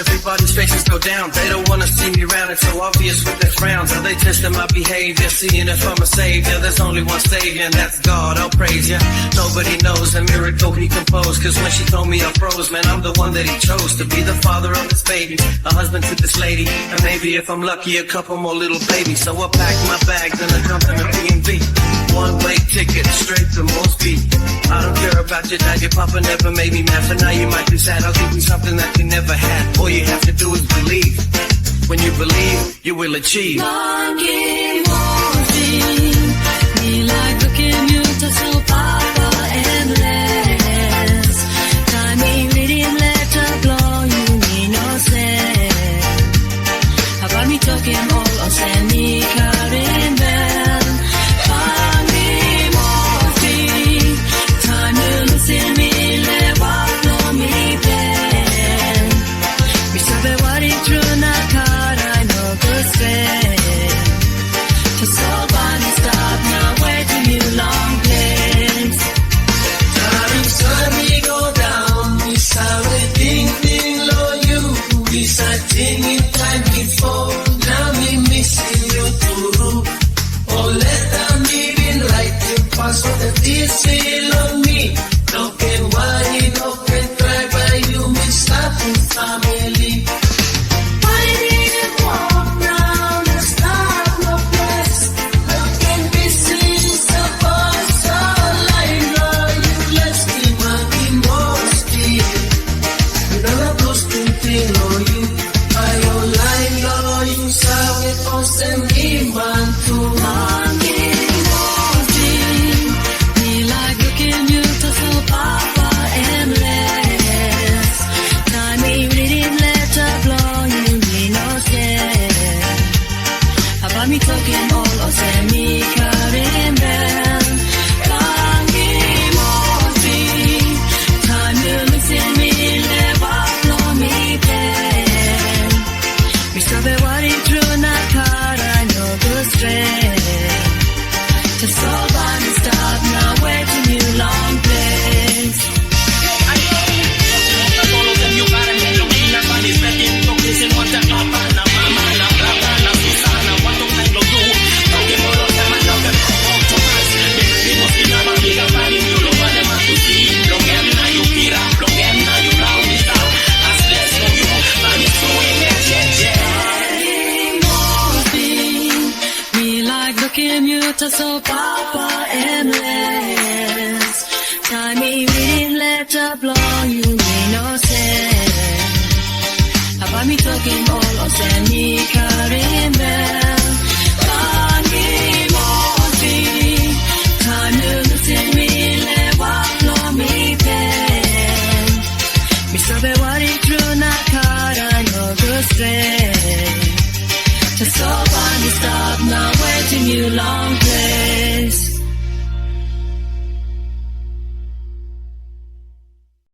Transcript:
everybody's faces go down. They don't wanna see me round, it's so obvious with their frowns. How they testing my behavior, seeing if I'm a savior. There's only one savior, and that's God, I'll praise ya. Nobody knows the miracle he composed, cause when she told me I froze, man, I'm the one that he chose to be the father of this baby, a husband to this lady, and maybe if I'm lucky, a couple more little babies. So I pack my bags and I jump in a PNG. One-way ticket straight to Mosbi. I don't care about your dad, your papa never made me mad. For now you might be sad, I'll give you something that you never had. All you have to do is believe. When you believe, you will achieve. Mangi Mosbi, me like looking you to so papa endless. Time me reading letter blow, you need no say. About me talking all or send me carrying bell. Mangi Mosbi, time you listen me, let walk blow me pen. Me sabe what it true na car, I know good say. To solve and stop now, waiting you long place. Time saw me go down, we saw it ding low you. We saw ding in time before, now me missing you too. Oh, let me be right in pass for the this feel on me. No can worry, no can cry by you, me stop in family. Why did you walk round and stop no place? Looking busy, suppose all I know you left me, Mangi Mosbi. You never close to feel on you. I online know you saw it on send me man to Mangi Mosbi, me like looking you to so papa endless. Time me reading letter blow, you need no say. About me talking all or send me carrying bell. Mangi Mosbi, time you listen me, let walk blow me pen. Me sabe what it true na car, I know good strength. To solve and stop now, waiting you long place. Me like looking you to so papa endless. Time me reading letter blow, you may no say. About me talking all or send me carrying bell. Mangi Mosbi, time you listen me, let walk blow me pen. Me sabe what it true na car, I know good strength.